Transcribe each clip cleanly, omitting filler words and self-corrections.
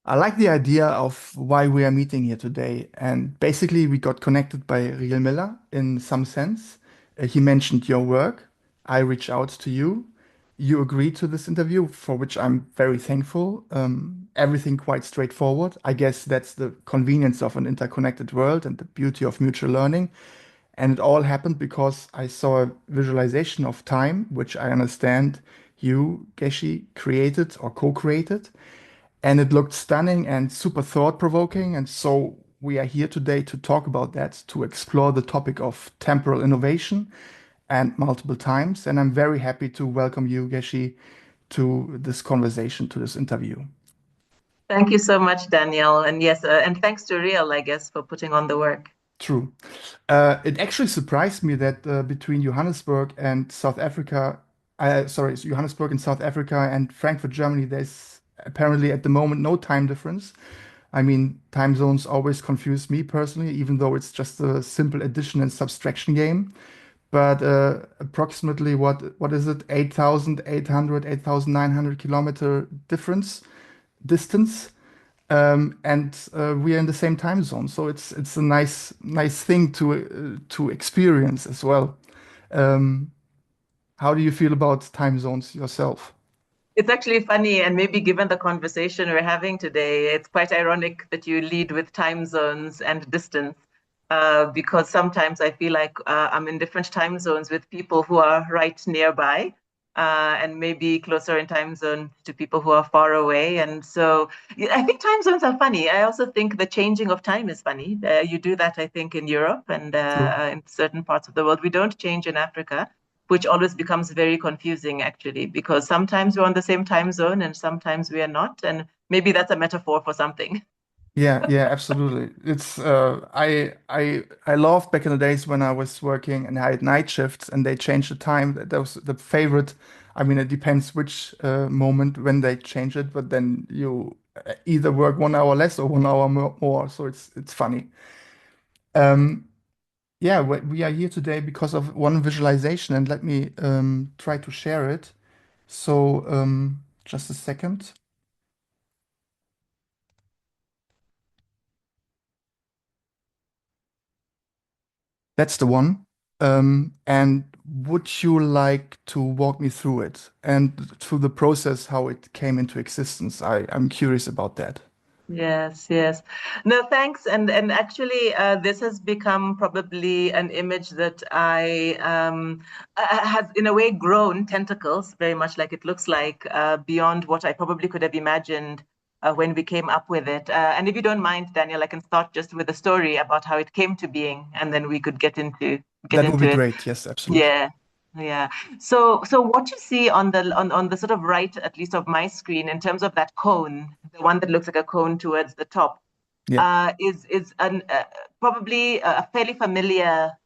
I like the idea of why we are meeting here today. And basically, we got connected by Riel Miller in some sense. He mentioned your work. I reached out to you. You agreed to this interview, for which I'm very thankful. Everything quite straightforward. I guess that's the convenience of an interconnected world and the beauty of mutual learning. And it all happened because I saw a visualization of time, which I understand you, Geci, created or co-created, and it looked stunning and super thought-provoking. And so we are here today to talk about that, to explore the topic of temporal innovation and multiple times. And I'm very happy to welcome you, Geshi, to this conversation, to this interview. Thank you so much, Danielle. And yes, and thanks to Real, I guess, for putting on the work. True. It actually surprised me that between Johannesburg and South Africa, sorry, Johannesburg in South Africa and Frankfurt, Germany, there's apparently at the moment no time difference. I mean, time zones always confuse me personally, even though it's just a simple addition and subtraction game. But approximately what is it? 8,800, 8,900 kilometer distance. And we are in the same time zone, so it's a nice thing to experience as well. Um, how do you feel about time zones yourself? It's actually funny, and maybe given the conversation we're having today, it's quite ironic that you lead with time zones and distance, because sometimes I feel like I'm in different time zones with people who are right nearby, and maybe closer in time zone to people who are far away. And so yeah, I think time zones are funny. I also think the changing of time is funny. You do that, I think, in Europe and True. in certain parts of the world. We don't change in Africa, which always becomes very confusing actually, because sometimes we're on the same time zone and sometimes we are not. And maybe that's a metaphor for something. Yeah, yeah, absolutely. It's I loved back in the days when I was working and I had night shifts and they changed the time. That was the favorite. I mean, it depends which moment when they change it, but then you either work 1 hour less or 1 hour more. So it's funny. Um, Yeah, we are here today because of one visualization, and let me try to share it. So, just a second. That's the one. And would you like to walk me through it and through the process, how it came into existence? I'm curious about that. Yes, yes. No, thanks. And actually, this has become probably an image that I has in a way grown tentacles, very much like it looks like, beyond what I probably could have imagined when we came up with it. And if you don't mind, Daniel, I can start just with a story about how it came to being, and then we could get That would be into it. great. Yes, absolutely. Yeah, yeah. So what you see on the sort of right, at least of my screen, in terms of that cone, the one that looks like a cone towards the top, Yeah. is an probably a fairly familiar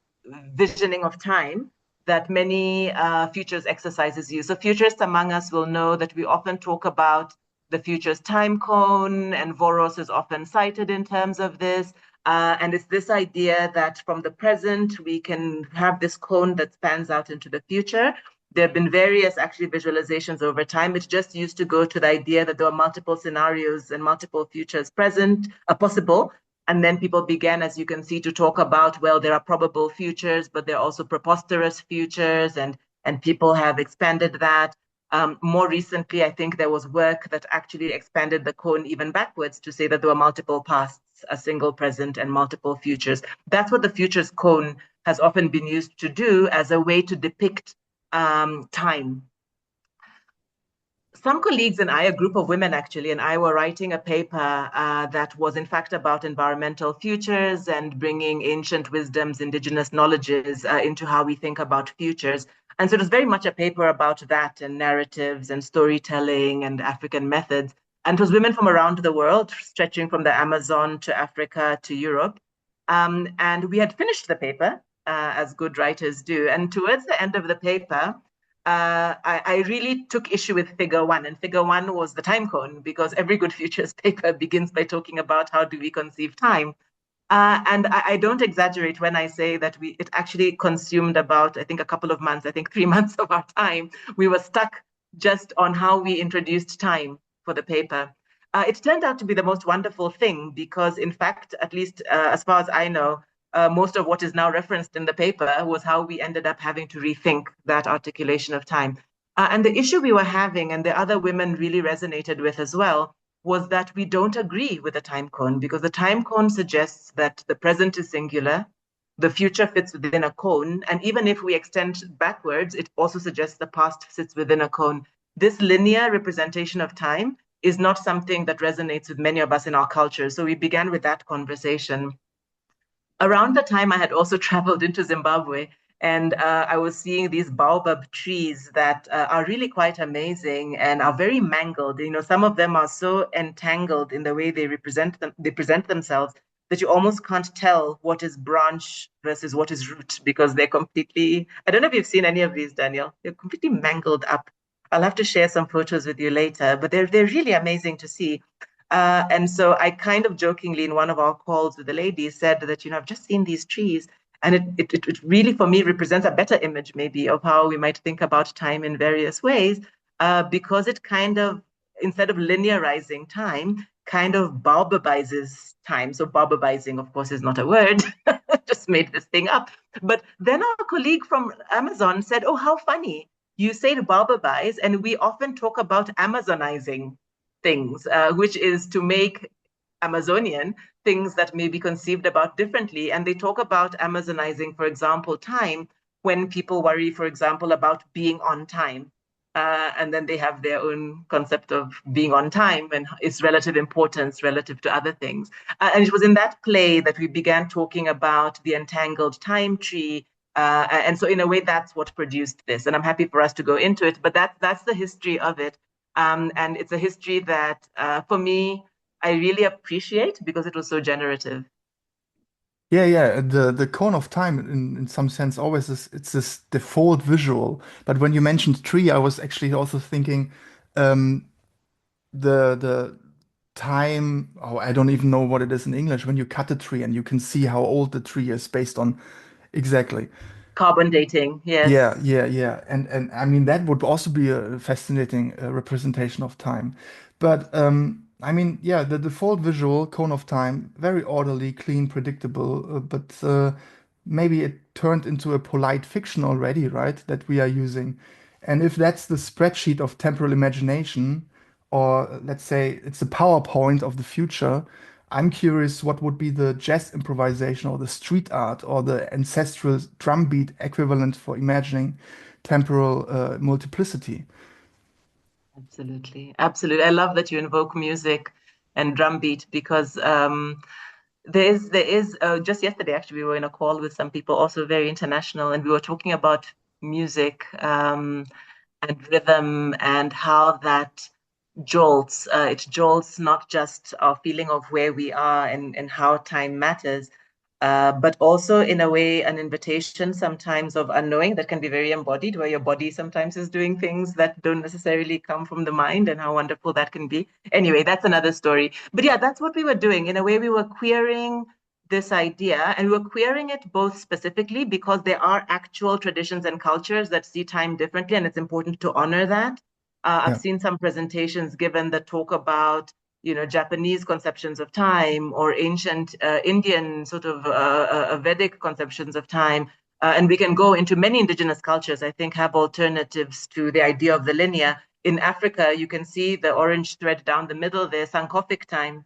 visioning of time that many futures exercises use. So futurists among us will know that we often talk about the futures time cone, and Voros is often cited in terms of this. And it's this idea that from the present, we can have this cone that spans out into the future. There have been various actually visualizations over time. It just used to go to the idea that there are multiple scenarios and multiple futures present, possible. And then people began, as you can see, to talk about, well, there are probable futures, but there are also preposterous futures, and people have expanded that. More recently, I think there was work that actually expanded the cone even backwards to say that there were multiple pasts, a single present, and multiple futures. That's what the futures cone has often been used to do as a way to depict time. Some colleagues and I, a group of women actually, and I were writing a paper that was in fact about environmental futures and bringing ancient wisdoms, indigenous knowledges into how we think about futures. And so it was very much a paper about that and narratives and storytelling and African methods. And it was women from around the world, stretching from the Amazon to Africa to Europe. And we had finished the paper, as good writers do. And towards the end of the paper, I really took issue with figure one. And figure one was the time cone, because every good futures paper begins by talking about how do we conceive time. And I don't exaggerate when I say that it actually consumed about, I think, a couple of months, I think 3 months of our time. We were stuck just on how we introduced time for the paper. It turned out to be the most wonderful thing because, in fact, at least as far as I know, most of what is now referenced in the paper was how we ended up having to rethink that articulation of time. And the issue we were having, and the other women really resonated with as well, was that we don't agree with the time cone because the time cone suggests that the present is singular, the future fits within a cone, and even if we extend backwards, it also suggests the past sits within a cone. This linear representation of time is not something that resonates with many of us in our culture. So we began with that conversation. Around the time I had also traveled into Zimbabwe, and I was seeing these baobab trees that are really quite amazing and are very mangled. You know, some of them are so entangled in the way they present themselves that you almost can't tell what is branch versus what is root because they're completely, I don't know if you've seen any of these, Daniel. They're completely mangled up. I'll have to share some photos with you later, but they're really amazing to see. And so I kind of jokingly in one of our calls with the ladies said that, I've just seen these trees. And it really, for me, represents a better image, maybe, of how we might think about time in various ways, because it kind of, instead of linearizing time, kind of baobabizes time. So, baobabizing, of course, is not a word, just made this thing up. But then our colleague from Amazon said, oh, how funny. You say to baobabize, and we often talk about Amazonizing things, which is to make Amazonian things that may be conceived about differently. And they talk about Amazonizing, for example, time when people worry, for example, about being on time. And then they have their own concept of being on time and its relative importance relative to other things. And it was in that play that we began talking about the entangled time tree. And so, in a way, that's what produced this. And I'm happy for us to go into it, but that's the history of it. And it's a history that, for me, I really appreciate because it was so generative. Yeah, yeah. The cone of time in some sense always is it's this default visual. But when you mentioned tree, I was actually also thinking um, the time. Oh, I don't even know what it is in English. When you cut a tree and you can see how old the tree is based on exactly. Carbon dating, Yeah, yes. yeah, yeah. And I mean that would also be a fascinating representation of time. But I mean, yeah, the default visual cone of time, very orderly, clean, predictable, but maybe it turned into a polite fiction already, right? That we are using. And if that's the spreadsheet of temporal imagination, or let's say it's a PowerPoint of the future, I'm curious what would be the jazz improvisation or the street art or the ancestral drum beat equivalent for imagining temporal multiplicity. Absolutely. Absolutely. I love that you invoke music and drum beat because there is just yesterday actually we were in a call with some people also very international and we were talking about music and rhythm and how that jolts. It jolts not just our feeling of where we are and how time matters, but also in a way an invitation sometimes of unknowing that can be very embodied, where your body sometimes is doing things that don't necessarily come from the mind, and how wonderful that can be. Anyway, that's another story. But yeah, that's what we were doing. In a way, we were queering this idea, and we were queering it both specifically because there are actual traditions and cultures that see time differently, and it's important to honor that. I've Yeah. seen some presentations given that talk about, Japanese conceptions of time or ancient Indian sort of Vedic conceptions of time. And we can go into many indigenous cultures, I think, have alternatives to the idea of the linear. In Africa, you can see the orange thread down the middle there, Sankophic time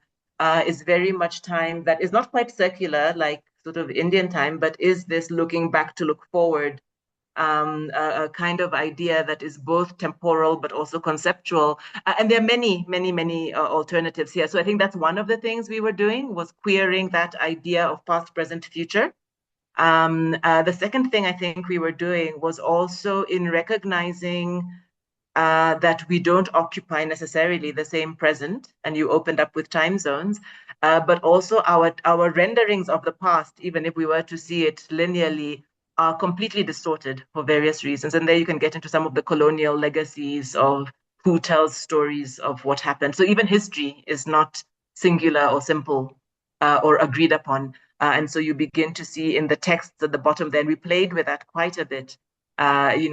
is very much time that is not quite circular like sort of Indian time, but is this looking back to look forward, a kind of idea that is both temporal but also conceptual. And there are many, many, many alternatives here. So I think that's one of the things we were doing was queering that idea of past, present, future. The second thing I think we were doing was also in recognizing that we don't occupy necessarily the same present, and you opened up with time zones, but also our renderings of the past, even if we were to see it linearly, are completely distorted for various reasons. And there you can get into some of the colonial legacies of who tells stories of what happened. So even history is not singular or simple or agreed upon. And so you begin to see in the texts at the bottom, then we played with that quite a bit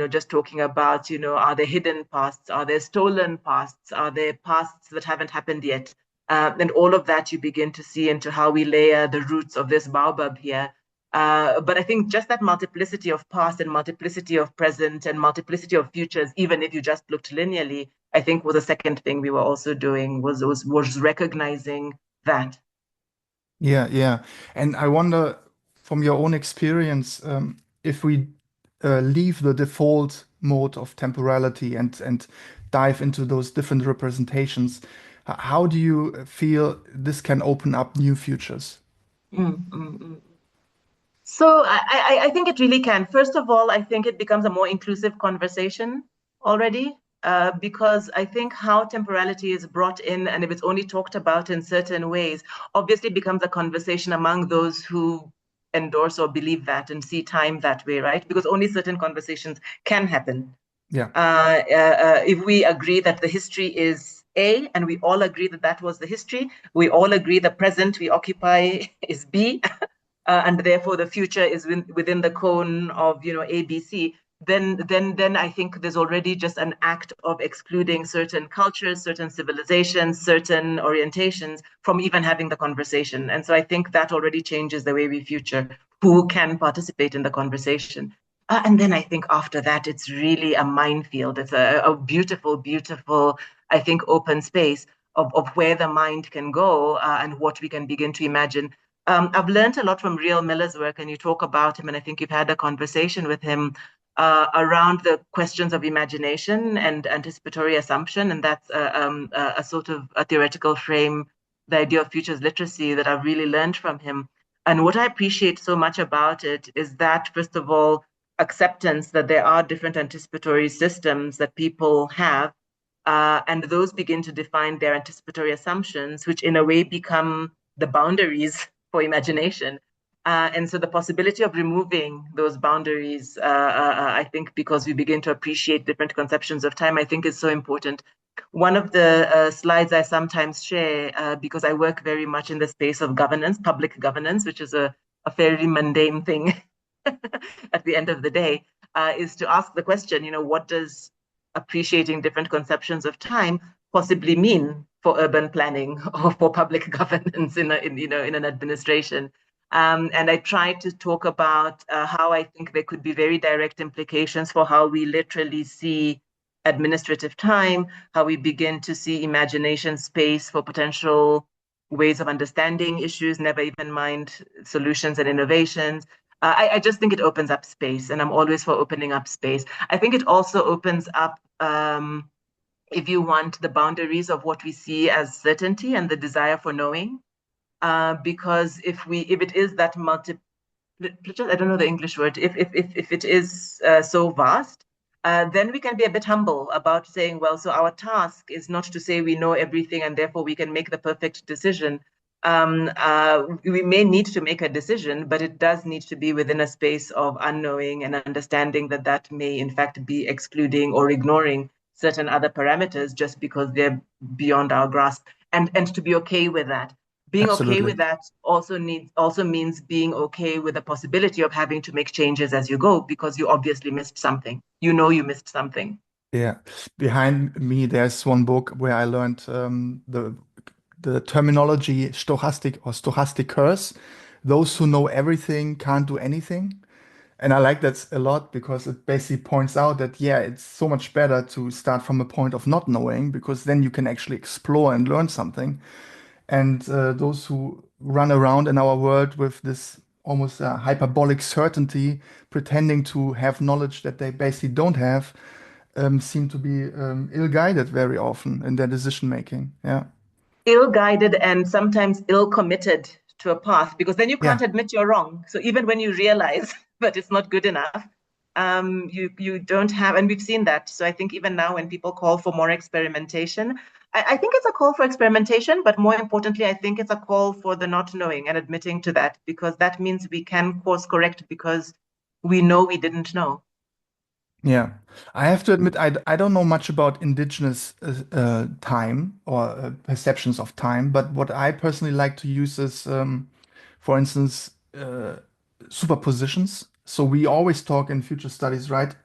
Just talking about, are there hidden pasts? Are there stolen pasts? Are there pasts that haven't happened yet? And all of that you begin to see into how we layer the roots of this baobab here. But I think just that multiplicity of past and multiplicity of present and multiplicity of futures, even if you just looked linearly, I think was the second thing we were also doing was recognizing that. Yeah, yeah. And I wonder, from your own experience, if we leave the default mode of temporality and dive into those different representations, how do you feel this can open up new futures? Mm, mm, mm. So I think it really can. First of all, I think it becomes a more inclusive conversation already, because I think how temporality is brought in, and if it's only talked about in certain ways, obviously becomes a conversation among those who endorse or believe that and see time that way, right? Because only certain conversations can happen. Yeah, If we agree that the history is A, and we all agree that that was the history, we all agree the present we occupy is B, and therefore the future is within the cone of ABC, then I think there's already just an act of excluding certain cultures, certain civilizations, certain orientations from even having the conversation. And so I think that already changes the way we future who can participate in the conversation. And then I think after that, it's really a minefield. It's a beautiful, beautiful, I think, open space of where the mind can go, and what we can begin to imagine. I've learned a lot from Real Miller's work, and you talk about him, and I think you've had a conversation with him around the questions of imagination and anticipatory assumption, and that's a sort of a theoretical frame, the idea of futures literacy that I've really learned from him. And what I appreciate so much about it is that, first of all, acceptance that there are different anticipatory systems that people have, and those begin to define their anticipatory assumptions, which in a way become the boundaries for imagination. And so the possibility of removing those boundaries, I think, because we begin to appreciate different conceptions of time, I think is so important. One of the slides I sometimes share, because I work very much in the space of governance, public governance, which is a fairly mundane thing at the end of the day, is to ask the question, what does appreciating different conceptions of time possibly mean for urban planning or for public governance in an administration? And I try to talk about how I think there could be very direct implications for how we literally see administrative time, how we begin to see imagination space for potential ways of understanding issues, never even mind solutions and innovations. I just think it opens up space, and I'm always for opening up space. I think it also opens up, if you want, the boundaries of what we see as certainty and the desire for knowing. Because if it is that I don't know the English word, if it is so vast, then we can be a bit humble about saying, well, so our task is not to say we know everything and therefore we can make the perfect decision. We may need to make a decision, but it does need to be within a space of unknowing and understanding that that may in fact be excluding or ignoring certain other parameters just because they're beyond our grasp, and to be okay with that. Being okay with absolutely. that also means being okay with the possibility of having to make changes as you go, because you obviously missed something. You missed something. Yeah. Behind me, there's one book where I learned the terminology stochastic curse. Those who know everything can't do anything. And I like that a lot because it basically points out that, yeah, it's so much better to start from a point of not knowing because then you can actually explore and learn something. And those who run around in our world with this almost hyperbolic certainty, pretending to have knowledge that they basically don't have, seem to be ill-guided very often in their decision making. Yeah. Ill-guided and sometimes ill-committed to a path, because then you Yeah. can't admit you're wrong. So even when you realize that it's not good enough, you don't have, and we've seen that. So I think even now when people call for more experimentation, I think it's a call for experimentation, but more importantly, I think it's a call for the not knowing and admitting to that, because that means we can course correct because we know we didn't know. Yeah, I have to admit, I don't know much about indigenous time or perceptions of time, but what I personally like to use is, for instance, superpositions. So we always talk in future studies, right?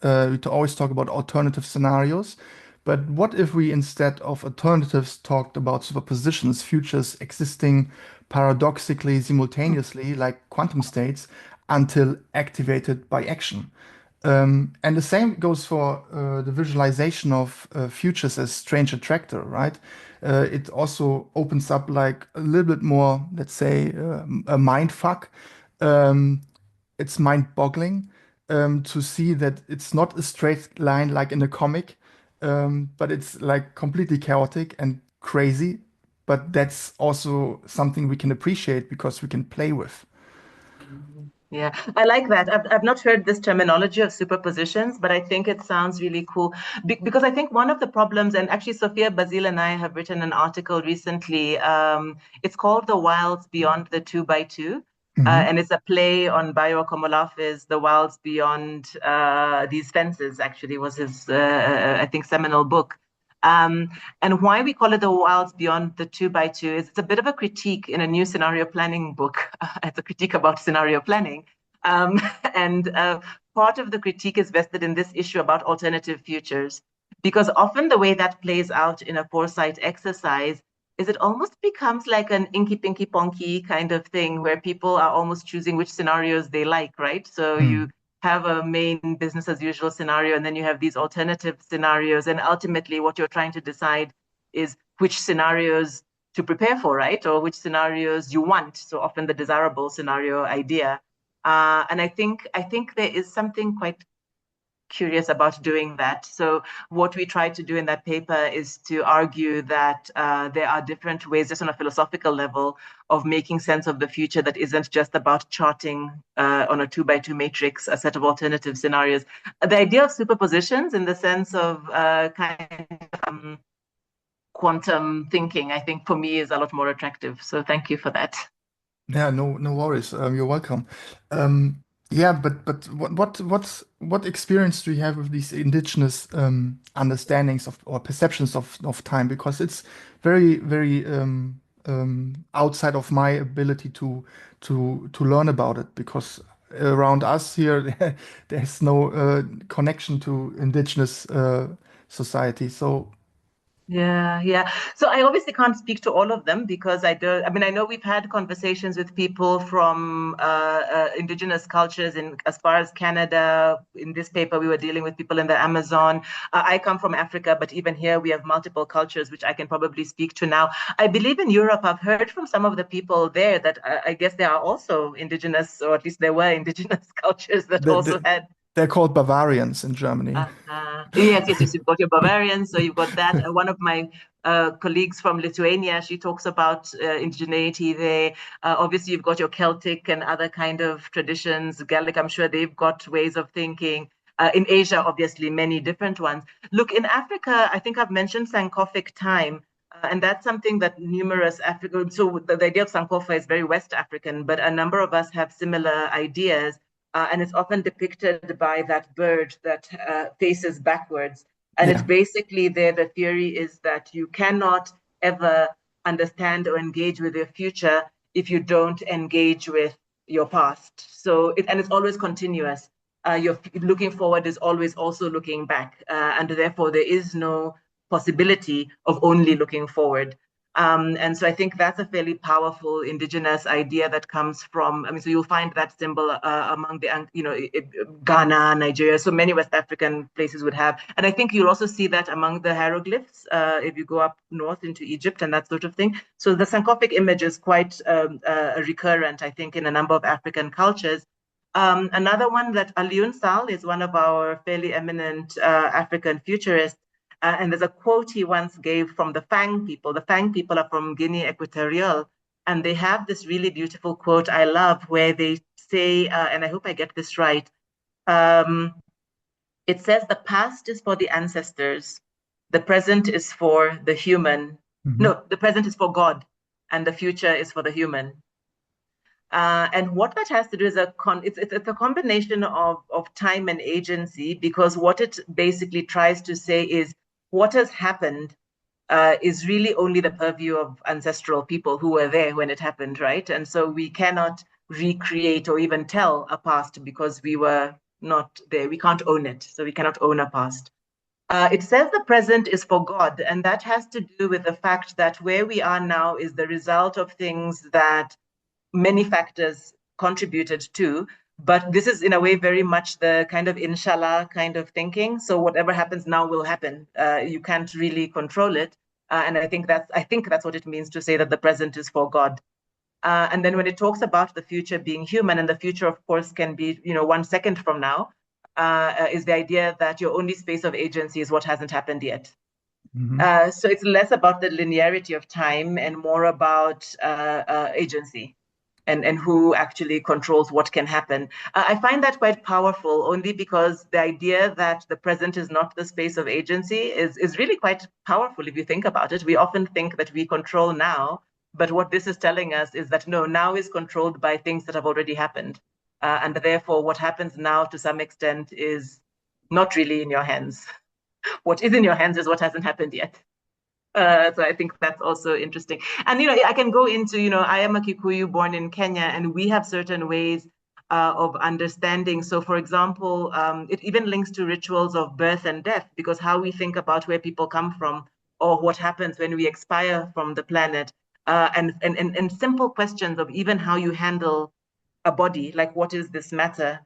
Always talk about alternative scenarios. But what if we, instead of alternatives, talked about superpositions, futures existing paradoxically simultaneously, like quantum states, until activated by action? And the same goes for the visualization of futures as strange attractor, right? It also opens up like a little bit more, let's say, a mind fuck. Um, it's mind-boggling to see that it's not a straight line like in a comic, but it's like completely chaotic and crazy. But that's also something we can appreciate because we can play with. Yeah, I like that. I've not heard this terminology of superpositions, but I think it sounds really cool because I think one of the problems, and actually Sophia Bazil and I have written an article recently. It's called The Wilds Beyond the Two by Two. Hmm. And it's a play on Bayo Komolafi's The Wilds Beyond These Fences, actually, was his, I think, seminal book. Um, and why we call it The Wilds Beyond the Two by Two is it's a bit of a critique in a new scenario planning book. It's a critique about scenario planning. Um, and part of the critique is vested in this issue about alternative futures, because often the way that plays out in a foresight exercise is it almost becomes like an inky pinky ponky kind of thing where people are almost choosing which scenarios they like, right? So you have a main business as usual scenario, and then you have these alternative scenarios. And ultimately, what you're trying to decide is which scenarios to prepare for, right? Or which scenarios you want. So often the desirable scenario idea. And I think there is something quite curious about doing that. So what we tried to do in that paper is to argue that there are different ways, just on a philosophical level, of making sense of the future that isn't just about charting on a 2 by 2 matrix a set of alternative scenarios. The idea of superpositions in the sense of kind of quantum thinking, I think for me is a lot more attractive. So thank you for that. Yeah, no worries. You're welcome. Yeah, but what experience do you have with these indigenous understandings of or perceptions of time? Because it's very outside of my ability to learn about it. Because around us here, there's no connection to indigenous society. So Yeah, yeah. So I obviously can't speak to all of them because I don't. I mean, I know we've had conversations with people from indigenous cultures in as far as Canada. In this paper, we were dealing with people in the Amazon. I come from Africa, but even here we have multiple cultures, which I can probably speak to now. I believe in Europe, I've heard from some of the people there that I guess there are also indigenous, or at least there were indigenous cultures that the, also the, had they're called Bavarians in Germany. yes, yes, yes. You've got your Bavarians, so you've got that. One of my colleagues from Lithuania, she talks about indigeneity there. Obviously, you've got your Celtic and other kind of traditions. Gaelic, I'm sure they've got ways of thinking. In Asia, obviously, many different ones. Look, in Africa, I think I've mentioned Sankofic time. And that's something that numerous African, so the idea of Sankofa is very West African, but a number of us have similar ideas and it's often depicted by that bird that faces backwards. And it's Yeah. basically there, the theory is that you cannot ever understand or engage with your future if you don't engage with your past. And it's always continuous. You're looking forward is always also looking back. And therefore, there is no possibility of only looking forward. And so I think that's a fairly powerful indigenous idea that comes from, I mean, so you'll find that symbol among the, Ghana, Nigeria, so many West African places would have. And I think you'll also see that among the hieroglyphs if you go up north into Egypt and that sort of thing. So the Sankofic image is quite recurrent, I think, in a number of African cultures. Another one that Alioune Sall is one of our fairly eminent African futurists. And there's a quote he once gave from the Fang people. The Fang people are from Guinea Equatorial. And they have this really beautiful quote I love where they say, and I hope I get this right, um, it says, the past is for the ancestors, the present is for the human. Mhm. No, the present is for God, and the future is for the human. And what that has to do is it's a combination of time and agency, because what it basically tries to say is what has happened is really only the purview of ancestral people who were there when it happened, right? And so we cannot recreate or even tell a past because we were not there. We can't own it. So we cannot own a past. It says the present is for God, and that has to do with the fact that where we are now is the result of things that many factors contributed to. But this is, in a way, very much the kind of inshallah kind of thinking. So whatever happens now will happen. You can't really control it, and I think that's what it means to say that the present is for God. And then when it talks about the future being human, and the future, of course, can be 1 second from now, is the idea that your only space of agency is what hasn't happened yet. Hmm. So it's less about the linearity of time and more about agency and who actually controls what can happen. I find that quite powerful only because the idea that the present is not the space of agency is really quite powerful if you think about it. We often think that we control now, but what this is telling us is that no, now is controlled by things that have already happened. And therefore, what happens now to some extent is not really in your hands. What is in your hands is what hasn't happened yet. So I think that's also interesting. And, I can go into, I am a Kikuyu born in Kenya, and we have certain ways of understanding. So, for example, it even links to rituals of birth and death, because how we think about where people come from or what happens when we expire from the planet, and simple questions of even how you handle a body, like what is this matter?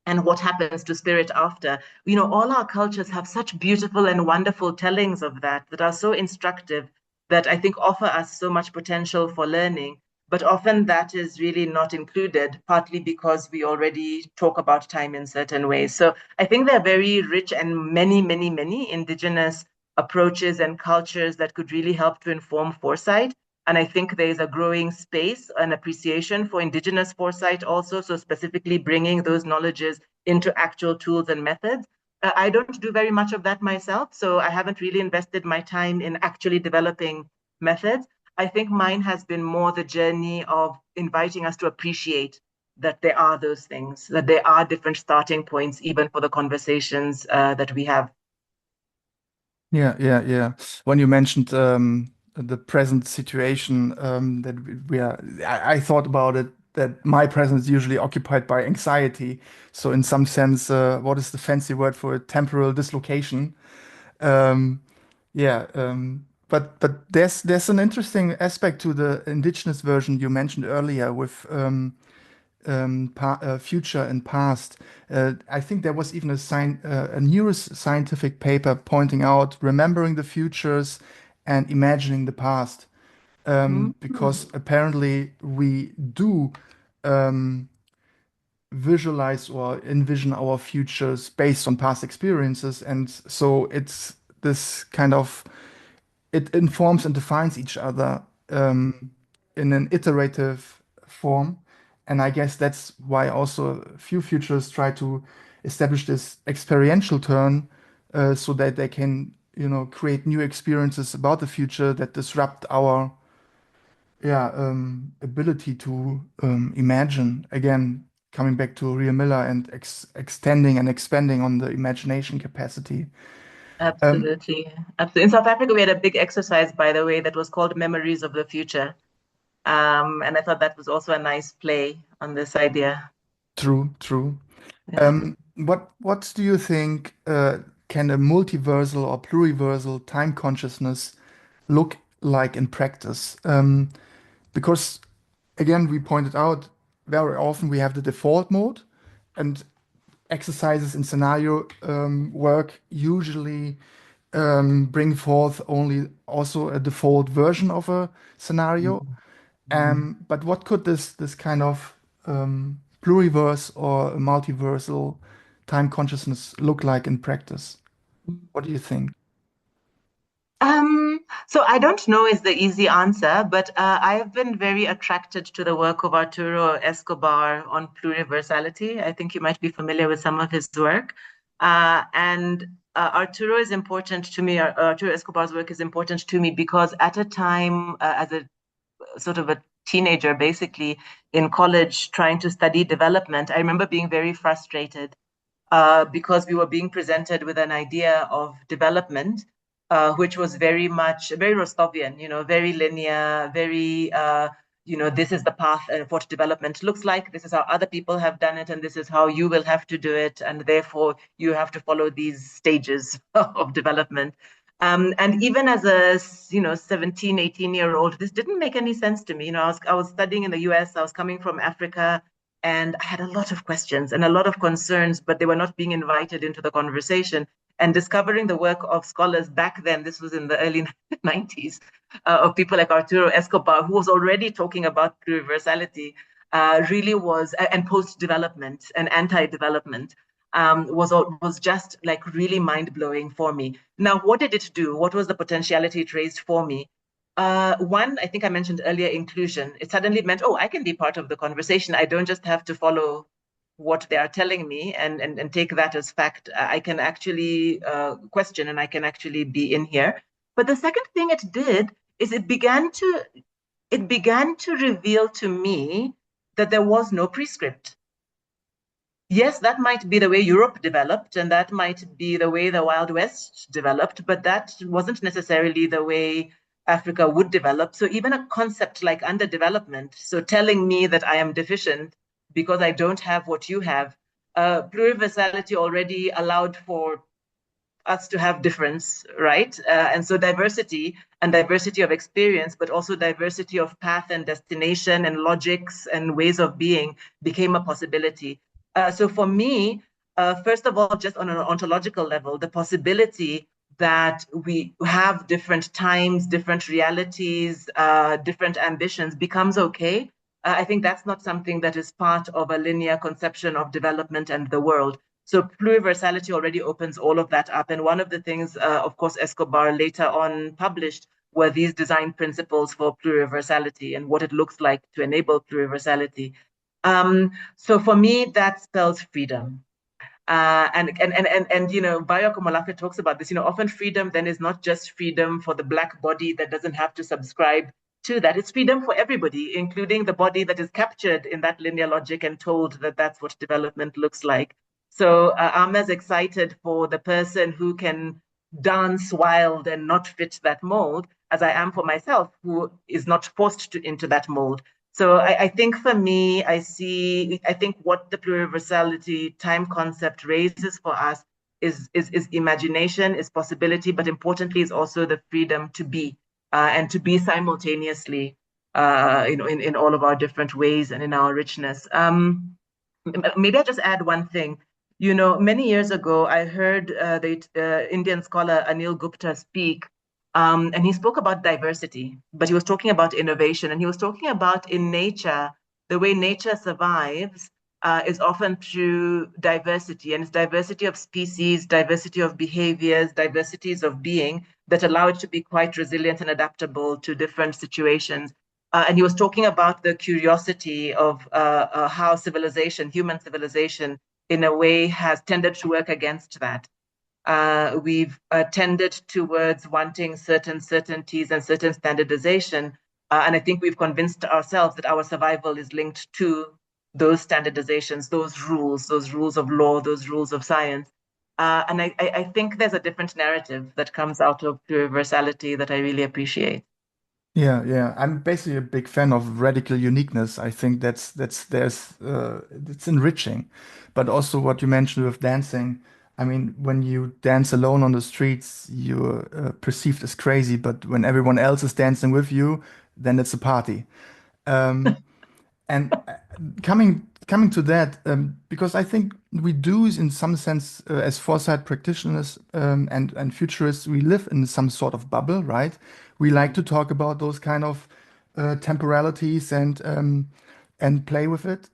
And what happens to spirit after. All our cultures have such beautiful and wonderful tellings of that are so instructive, that I think offer us so much potential for learning. But often that is really not included, partly because we already talk about time in certain ways. So I think there are very rich and many, many, many indigenous approaches and cultures that could really help to inform foresight. And I think there is a growing space and appreciation for indigenous foresight also. So specifically bringing those knowledges into actual tools and methods. I don't do very much of that myself, so I haven't really invested my time in actually developing methods. I think mine has been more the journey of inviting us to appreciate that there are those things, that there are different starting points, even for the conversations that we have. Yeah, yeah, yeah. When you mentioned the present situation, that we are, I thought about it that my present is usually occupied by anxiety. So in some sense, what is the fancy word for it? Temporal dislocation. Um, yeah, but there's an interesting aspect to the indigenous version you mentioned earlier with pa future and past. I think there was even a neuroscientific paper pointing out remembering the futures and imagining the past, Mhm. because apparently we do um, visualize or envision our futures based on past experiences, and so it's this kind of it informs and defines each other in an iterative form. And I guess that's why also a few futurists try to establish this experiential turn, so that they can, create new experiences about the future that disrupt our, yeah, ability to imagine. Again, coming back to Ria Miller and extending and expanding on the imagination capacity. Um, Absolutely. Absolutely. In South Africa, we had a big exercise, by the way, that was called Memories of the Future. And I thought that was also a nice play on this idea. True, true. Yeah. What do you think can a multiversal or pluriversal time consciousness look like in practice? Because again, we pointed out very often we have the default mode, and exercises in scenario work usually bring forth only also a default version of a scenario. But what could this kind of pluriverse or multiversal time consciousness look like in practice? What do you think? Um, so I don't know is the easy answer, but I've been very attracted to the work of Arturo Escobar on pluriversality. I think you might be familiar with some of his work. And Arturo is important to me. Arturo Escobar's work is important to me because at a time, as a sort of a teenager, basically in college, trying to study development, I remember being very frustrated because we were being presented with an idea of development, which was very much very Rostovian, very linear, very this is the path of what development looks like. This is how other people have done it, and this is how you will have to do it. And therefore, you have to follow these stages of development. And even as a 17, 18-year-old, this didn't make any sense to me. I was studying in the US, I was coming from Africa, and I had a lot of questions and a lot of concerns, but they were not being invited into the conversation. And discovering the work of scholars back then, this was in the early 90s, of people like Arturo Escobar, who was already talking about pluriversality, really was, and post-development and anti-development, was just like really mind-blowing for me. Now, what did it do? What was the potentiality it raised for me? One, I think I mentioned earlier, inclusion. It suddenly meant, oh, I can be part of the conversation. I don't just have to follow what they are telling me and take that as fact. I can actually question, and I can actually be in here. But the second thing it did is it began to reveal to me that there was no prescript. Yes, that might be the way Europe developed, and that might be the way the Wild West developed, but that wasn't necessarily the way Africa would develop. So even a concept like underdevelopment, so telling me that I am deficient because I don't have what you have, pluriversality already allowed for us to have difference, right? And so diversity and diversity of experience, but also diversity of path and destination and logics and ways of being became a possibility. So for me, first of all, just on an ontological level, the possibility that we have different times, different realities, different ambitions becomes okay. I think that's not something that is part of a linear conception of development and the world. So pluriversality already opens all of that up. And one of the things, of course, Escobar later on published were these design principles for pluriversality and what it looks like to enable pluriversality. So for me, that spells freedom. Bayo Komolafe talks about this. Often freedom then is not just freedom for the Black body that doesn't have to subscribe to that. It's freedom for everybody, including the body that is captured in that linear logic and told that that's what development looks like. So I'm as excited for the person who can dance wild and not fit that mold as I am for myself, who is not forced into that mold. So I think for me, I think what the pluriversality time concept raises for us is imagination, is possibility, but importantly is also the freedom to be and to be simultaneously, in all of our different ways and in our richness. Maybe I just add one thing. Many years ago, I heard the Indian scholar Anil Gupta speak, and he spoke about diversity, but he was talking about innovation, and he was talking about in nature, the way nature survives is often through diversity, and it's diversity of species, diversity of behaviors, diversities of being that allow it to be quite resilient and adaptable to different situations. And he was talking about the curiosity of how human civilization, in a way, has tended to work against that. We've tended towards wanting certain certainties and certain standardization. And I think we've convinced ourselves that our survival is linked to those standardizations, those rules of law, those rules of science. And I think there's a different narrative that comes out of pluriversality that I really appreciate. Yeah, yeah. I'm basically a big fan of radical uniqueness. I think it's enriching. But also what you mentioned with dancing. I mean, when you dance alone on the streets, you're perceived as crazy, but when everyone else is dancing with you, then it's a party. Um, and coming to that, because I think we do, in some sense, as foresight practitioners and futurists, we live in some sort of bubble, right? We like to talk about those kind of temporalities and play with it,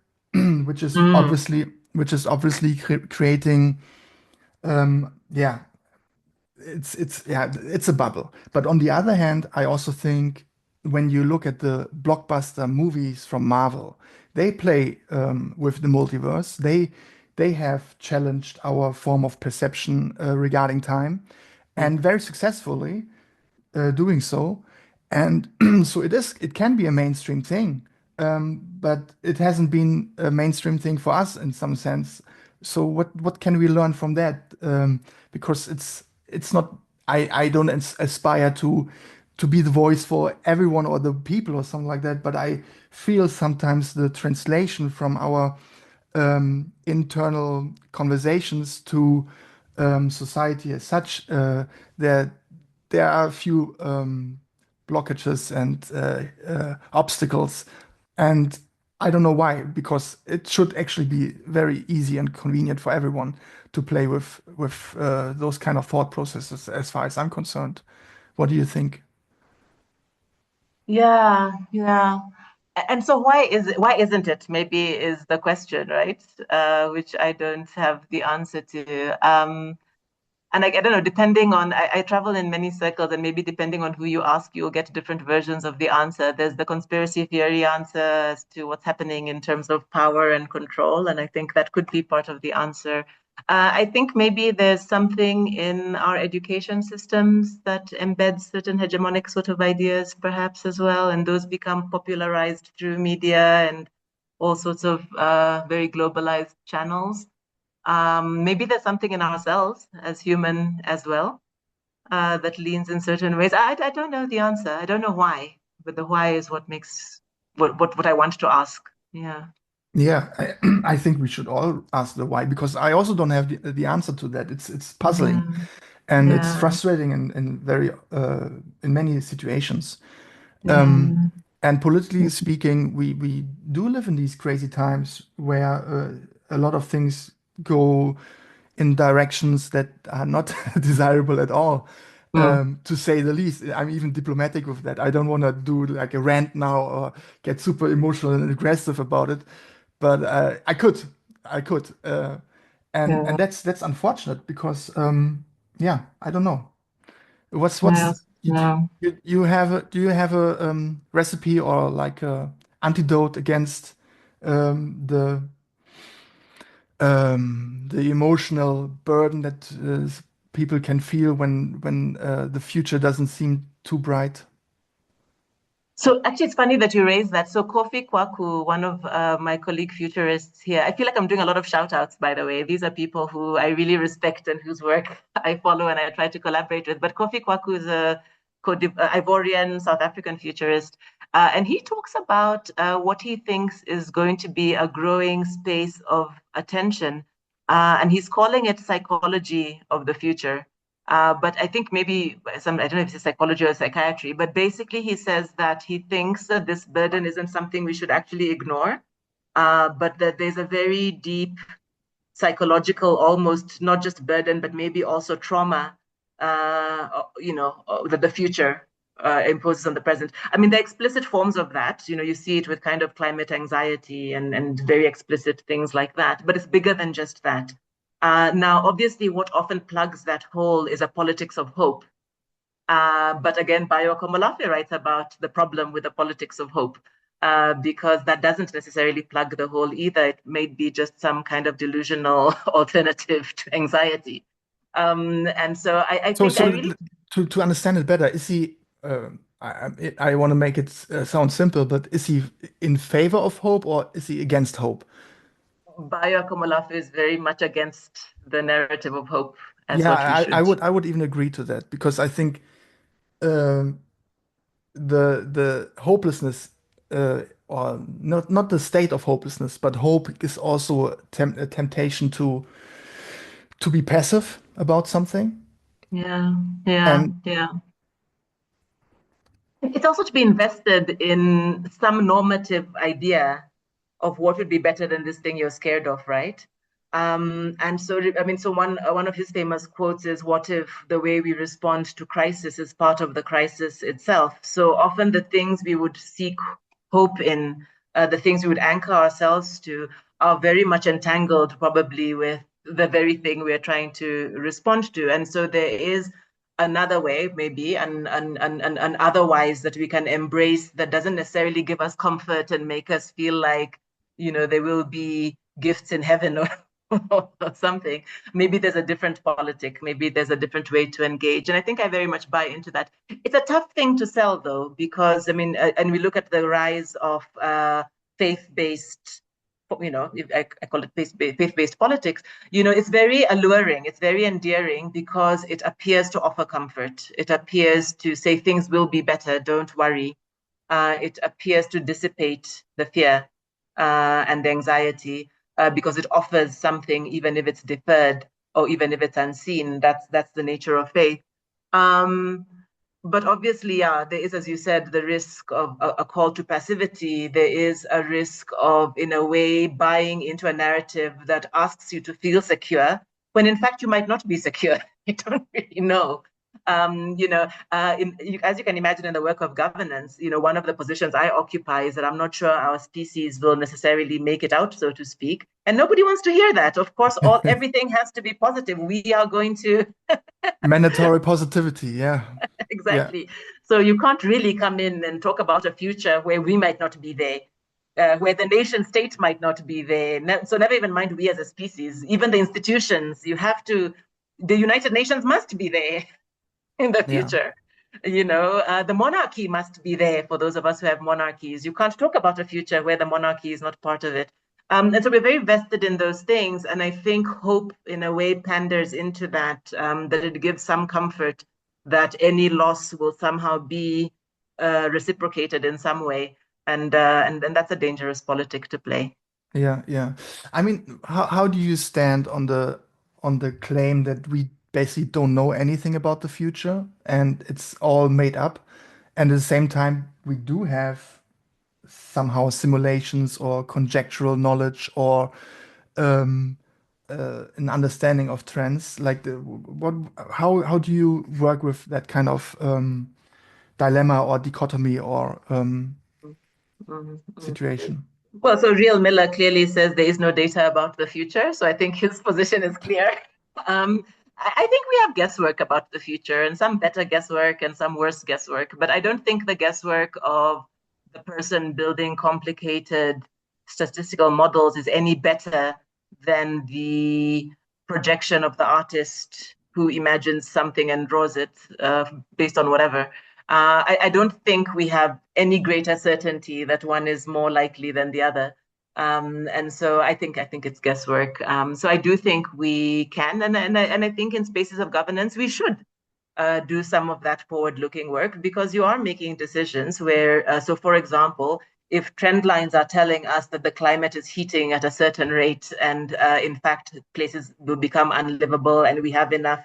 which is Mm, obviously creating, yeah, it's a bubble. But on the other hand, I also think when you look at the blockbuster movies from Marvel, they play with the multiverse. They have challenged our form of perception regarding time, and mhm, very successfully doing so. And so it can be a mainstream thing, but it hasn't been a mainstream thing for us in some sense. So what can we learn from that? Because it's not, I don't aspire to be the voice for everyone or the people or something like that. But I feel sometimes the translation from our internal conversations to society as such, there there are a few blockages and obstacles, and I don't know why, because it should actually be very easy and convenient for everyone to play with those kind of thought processes, as far as I'm concerned. What do you think? Yeah, yeah. And so why isn't it? Maybe is the question, right? Which I don't have the answer to. And I don't know, depending on, I travel in many circles, and maybe depending on who you ask, you'll get different versions of the answer. There's the conspiracy theory answer as to what's happening in terms of power and control, and I think that could be part of the answer. I think maybe there's something in our education systems that embeds certain hegemonic sort of ideas, perhaps as well, and those become popularized through media and all sorts of very globalized channels. Maybe there's something in ourselves as human as well that leans in certain ways. I don't know the answer. I don't know why, but the why is what makes what I want to ask. Yeah. Yeah, I think we should all ask the why, because I also don't have the answer to that. It's puzzling Yeah. and it's Yeah. frustrating in very in many situations. Um, Yeah. and politically speaking, we do live in these crazy times where a lot of things go in directions that are not desirable at all, Mm. to say the least. I'm even diplomatic with that. I don't want to do like a rant now or get super emotional and aggressive about it, but I could, Yeah. and that's unfortunate because yeah, I don't know. What's Yes. No. you have do you have a recipe or like a antidote against the the emotional burden that people can feel when the future doesn't seem too bright? So actually, it's funny that you raised that. So Kofi Kwaku, one of my colleague futurists here, I feel like I'm doing a lot of shout outs, by the way. These are people who I really respect and whose work I follow and I try to collaborate with. But Kofi Kwaku is a Ivorian South African futurist. And he talks about what he thinks is going to be a growing space of attention. And he's calling it psychology of the future. But I think maybe I don't know if it's psychology or psychiatry, but basically he says that he thinks that this burden isn't something we should actually ignore, but that there's a very deep psychological, almost not just burden, but maybe also trauma, that the future imposes on the present. I mean, the explicit forms of that, you see it with kind of climate anxiety and very explicit things like that, but it's bigger than just that. Now, obviously, what often plugs that hole is a politics of hope. But again, Bayo Komolafe writes about the problem with the politics of hope, because that doesn't necessarily plug the hole either. It may be just some kind of delusional alternative to anxiety. And so I So, think I so really, to understand it better, is he? I want to make it sound simple, but is he in favor of hope or is he against hope? Bayo Komolafe is very much against the narrative of hope as Yeah, what we should. I would even agree to that because I think um, the hopelessness, or not the state of hopelessness, but hope is also a temptation to be passive about something. Yeah, yeah, And yeah. It's also to be invested in some normative idea of what would be better than this thing you're scared of, right? And so, I mean, so one of his famous quotes is, "What if the way we respond to crisis is part of the crisis itself?" So often, the things we would seek hope in, the things we would anchor ourselves to, are very much entangled, probably, with the very thing we are trying to respond to. And so, there is another way, maybe, and otherwise that we can embrace that doesn't necessarily give us comfort and make us feel like there will be gifts in heaven or, or something. Maybe there's a different politic, maybe there's a different way to engage. And I think I very much buy into that. It's a tough thing to sell, though, because I mean, and we look at the rise of faith-based if I call it faith-based politics, it's very alluring, it's very endearing because it appears to offer comfort. It appears to say things will be better, don't worry. It appears to dissipate the fear and the anxiety because it offers something, even if it's deferred or even if it's unseen. That's the nature of faith. Um, but obviously, yeah, there is, as you said, the risk of a call to passivity. There is a risk of, in a way, buying into a narrative that asks you to feel secure when in fact you might not be secure. You don't really know. As you can imagine in the work of governance, one of the positions I occupy is that I'm not sure our species will necessarily make it out, so to speak. And nobody wants to hear that. Of course, everything has to be positive. We are going to Mandatory positivity. Yeah. Yeah. exactly. So you can't really come in and talk about a future where we might not be there, where the nation state might not be there. So never even mind we as a species, even the institutions, the United Nations must be there in the Yeah. future. The monarchy must be there for those of us who have monarchies. You can't talk about a future where the monarchy is not part of it. And so we're very vested in those things. And I think hope, in a way, panders into that it gives some comfort that any loss will somehow be reciprocated in some way. And that's a dangerous politic to play. Yeah, yeah. I mean, how do you stand on the claim that we basically don't know anything about the future and it's all made up, and at the same time we do have somehow simulations or conjectural knowledge or um, an understanding of trends? Like how do you work with that kind of dilemma or dichotomy or Mm-hmm. situation? Well, so Real Miller clearly says there is no data about the future. So I think his position is clear. I think we have guesswork about the future and some better guesswork and some worse guesswork. But I don't think the guesswork of the person building complicated statistical models is any better than the projection of the artist who imagines something and draws it based on whatever. I don't think we have any greater certainty that one is more likely than the other. And so I think it's guesswork. So I do think we can, and I think in spaces of governance we should do some of that forward-looking work because you are making decisions where, so for example, if trend lines are telling us that the climate is heating at a certain rate and in fact places will become unlivable and we have enough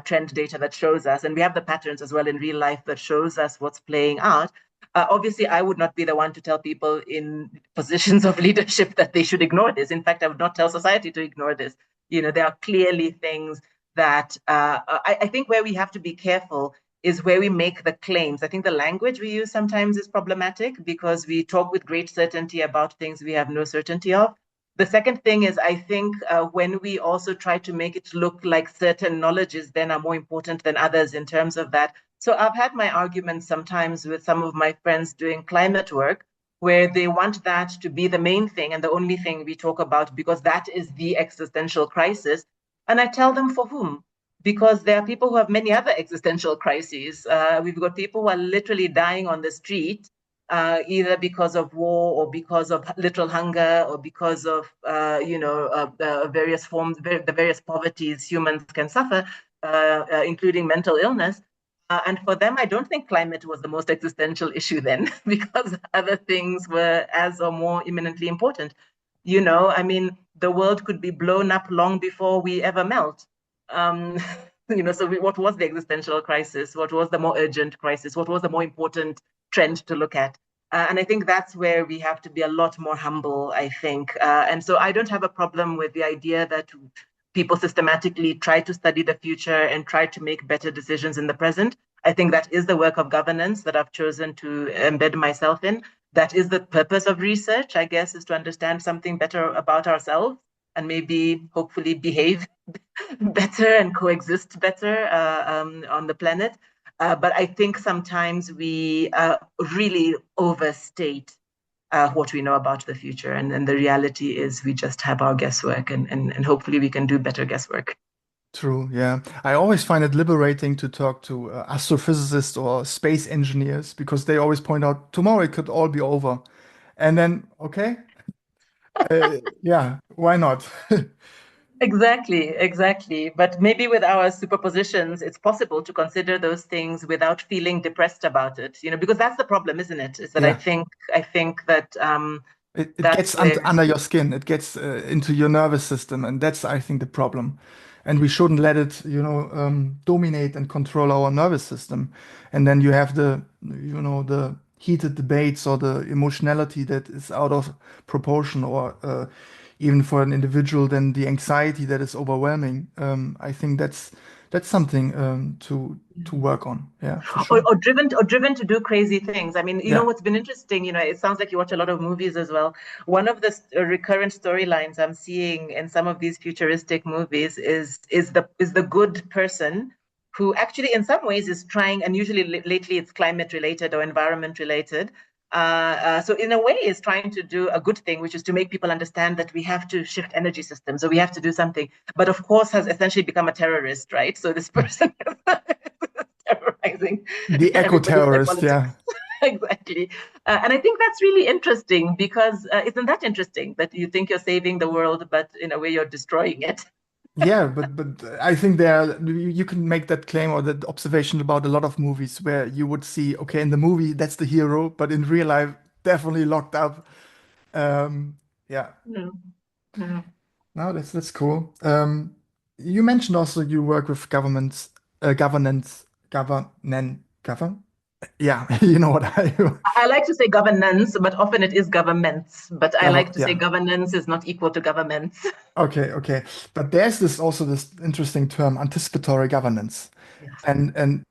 trend data that shows us, and we have the patterns as well in real life that shows us what's playing out. Obviously, I would not be the one to tell people in positions of leadership that they should ignore this. In fact, I would not tell society to ignore this. There are clearly things that I think where we have to be careful is where we make the claims. I think the language we use sometimes is problematic because we talk with great certainty about things we have no certainty of. The second thing is, I think when we also try to make it look like certain knowledges then are more important than others in terms of that. So I've had my arguments sometimes with some of my friends doing climate work, where they want that to be the main thing and the only thing we talk about because that is the existential crisis. And I tell them for whom? Because there are people who have many other existential crises. We've got people who are literally dying on the street either because of war or because of literal hunger or because of various forms, the various poverties humans can suffer, including mental illness. And for them, I don't think climate was the most existential issue then, because other things were as or more imminently important. I mean, the world could be blown up long before we ever melt. Um, what was the existential crisis? What was the more urgent crisis? What was the more important trend to look at? And I think that's where we have to be a lot more humble, I think. And so I don't have a problem with the idea that people systematically try to study the future and try to make better decisions in the present. I think that is the work of governance that I've chosen to embed myself in. That is the purpose of research, I guess, is to understand something better about ourselves and maybe hopefully behave better and coexist better on the planet. But I think sometimes we really overstate what we know about the future. And the reality is we just have our guesswork and hopefully we can do better guesswork. True, yeah. I always find it liberating to talk to astrophysicists or space engineers because they always point out tomorrow it could all be over. And then, okay, Yeah, why not? Exactly, exactly. But maybe with our superpositions, it's possible to consider those things without feeling depressed about it, because that's the problem, isn't it? Is that I Yeah. think I think that It that's gets where. under your skin. It gets into your nervous system, and that's, I think, the problem. And we shouldn't let it, dominate and control our nervous system. And then you have the heated debates or the emotionality that is out of proportion, or even for an individual, then the anxiety that is overwhelming. I think that's something to work on. Yeah, for or, sure. or driven to do crazy things. I mean, Yeah. what's been interesting, it sounds like you watch a lot of movies as well. One of the recurrent storylines I'm seeing in some of these futuristic movies is the good person who actually in some ways is trying, and usually lately it's climate related or environment related. So in a way is trying to do a good thing, which is to make people understand that we have to shift energy systems, so we have to do something, but of course has essentially become a terrorist, right? So this person terrorizing The everybody with their eco-terrorist, yeah. politics. Exactly. And I think that's really interesting because isn't that interesting that you think you're saving the world, but in a way you're destroying it? Yeah, but I think you can make that claim or that observation about a lot of movies where you would see, okay, in the movie that's the hero, but in real life definitely locked up. Um, yeah, Yeah. Yeah. no, that's cool. You mentioned also you work with govern. Yeah, you know what I I like to say governance, but often it is governments. But I like to say Yeah. governance is not equal to governments. Okay, okay. But there's this interesting term, anticipatory governance. Yes. And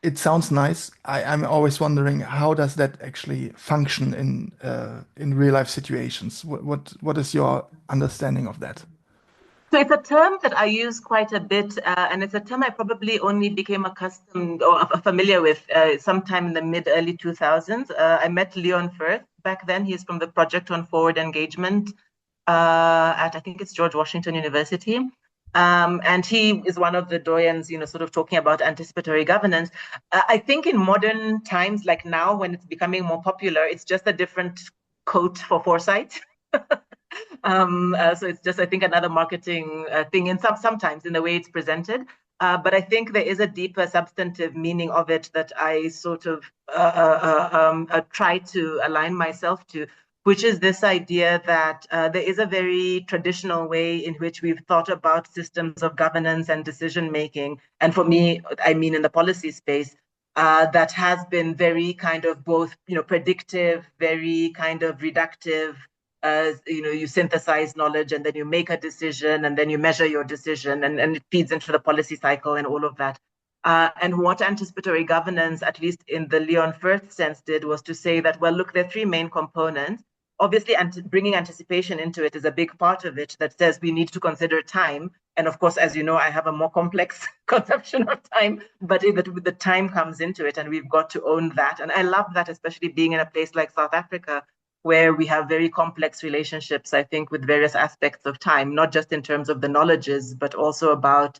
it sounds nice. I'm always wondering how does that actually function in real life situations? What is your understanding of that? So it's a term that I use quite a bit, and it's a term I probably only became accustomed or familiar with sometime in the mid early 2000s. I met Leon Firth back then. He's from the Project on Forward Engagement at I think it's George Washington University. And he is one of the doyens, sort of talking about anticipatory governance. I think in modern times, like now, when it's becoming more popular, it's just a different coat for foresight. So it's just, I think, another marketing thing in sometimes in the way it's presented. But I think there is a deeper substantive meaning of it that I sort of try to align myself to, which is this idea that there is a very traditional way in which we've thought about systems of governance and decision making. And for me, I mean in the policy space, that has been very kind of both, predictive, very kind of reductive. You synthesize knowledge and then you make a decision and then you measure your decision and it feeds into the policy cycle and all of that. And what anticipatory governance, at least in the Leon Firth sense, did was to say that, well, look, there are three main components. Obviously, bringing anticipation into it is a big part of it that says we need to consider time. And of course, as you know, I have a more complex conception of time, but the time comes into it and we've got to own that. And I love that, especially being in a place like South Africa, where we have very complex relationships, I think, with various aspects of time, not just in terms of the knowledges, but also about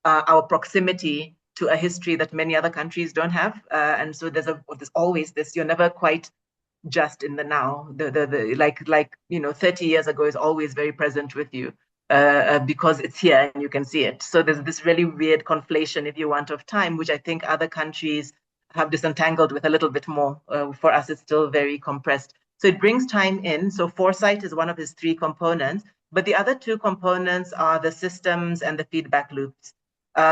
our proximity to a history that many other countries don't have. And so there's always this, you're never quite just in the now. The like 30 years ago is always very present with you. Because it's here and you can see it. So there's this really weird conflation, if you want, of time, which I think other countries have disentangled with a little bit more. For us, it's still very compressed. So it brings time in. So foresight is one of his three components, but the other two components are the systems and the feedback loops.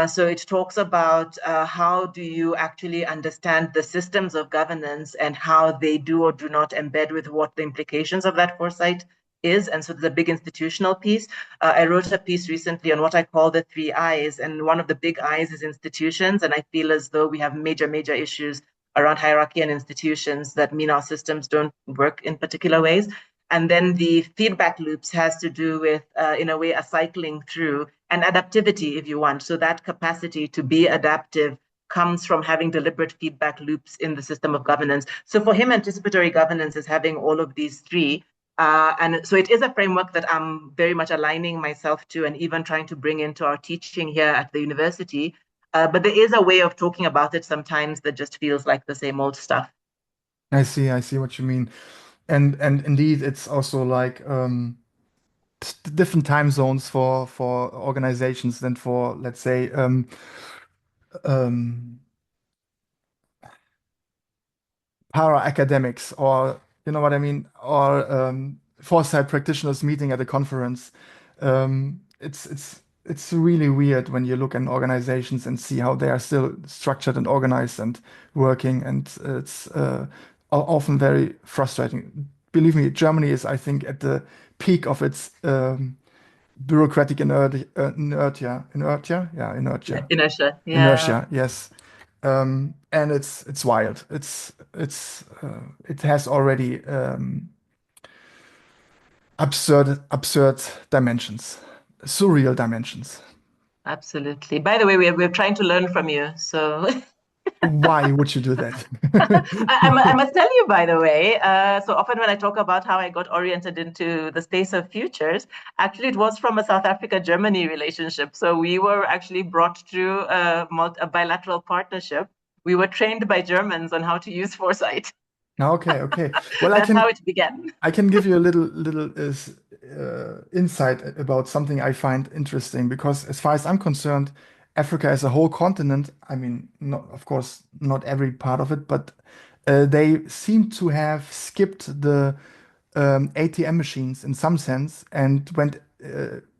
So it talks about how do you actually understand the systems of governance and how they do or do not embed with what the implications of that foresight is. And so there's a big institutional piece. I wrote a piece recently on what I call the three I's. And one of the big I's is institutions. And I feel as though we have major, major issues around hierarchy and institutions that mean our systems don't work in particular ways. And then the feedback loops has to do with, in a way, a cycling through and adaptivity, if you want. So that capacity to be adaptive comes from having deliberate feedback loops in the system of governance. So for him, anticipatory governance is having all of these three. And so it is a framework that I'm very much aligning myself to and even trying to bring into our teaching here at the university. But there is a way of talking about it sometimes that just feels like the same old stuff. I see what you mean. And indeed, it's also like different time zones for organizations than for, let's say, um, para academics, or you know what I mean, or foresight practitioners meeting at a conference. It's really weird when you look at organizations and see how they are still structured and organized and working, and it's often very frustrating. Believe me, Germany is, I think, at the peak of its bureaucratic Inertia. Yeah, inertia. Yes, and it's wild. It has already absurd dimensions, surreal dimensions. absolutely. By the way, we're trying to learn from you. So Why would you do that? I must tell you, by the way, so often when I talk about how I got oriented into the space of futures, actually it was from a South Africa-Germany relationship. So we were actually brought through a bilateral partnership. We were trained by Germans on how to use foresight. Okay, okay. Well, That's how it began. I can give you a little insight about something I find interesting, because as far as I'm concerned, Africa as a whole continent, I mean, not, of course, not every part of it, but they seem to have skipped the ATM machines in some sense and went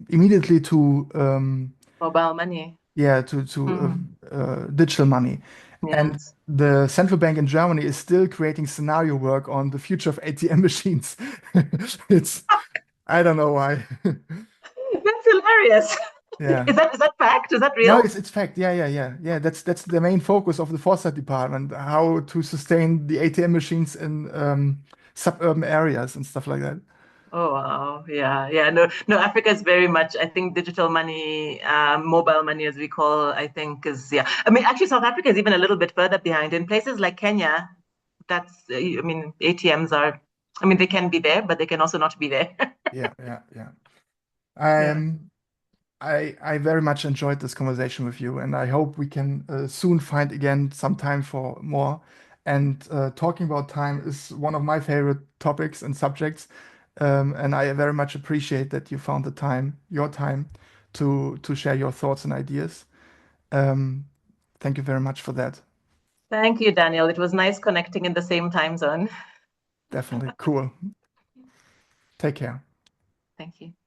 immediately to Mobile money. yeah, to Mhm. digital money. And Yes. the central bank in Germany is still creating scenario work on the future of ATM machines. It's, I don't know why. That's hilarious. Yeah. Is that fact? Is that No, real? it's fact. Yeah, yeah, yeah. Yeah, that's the main focus of the foresight department, how to sustain the ATM machines in suburban areas and stuff like that. Oh wow, yeah, yeah. No, no. Africa is very much. I think digital money, mobile money, as we call, I think is yeah. I mean, actually, South Africa is even a little bit further behind. In places like Kenya, that's. I mean, ATMs are. I mean, they can be there, but they can also not be there. Yeah, yeah, yeah. Yeah. Um, I very much enjoyed this conversation with you, and I hope we can soon find again some time for more. And talking about time is one of my favorite topics and subjects, and I very much appreciate that you found the time, your time, to share your thoughts and ideas. Um, Thank you very much for that. Thank you, Daniel. It was nice connecting in the same time zone. Definitely cool. Take care. Thank you.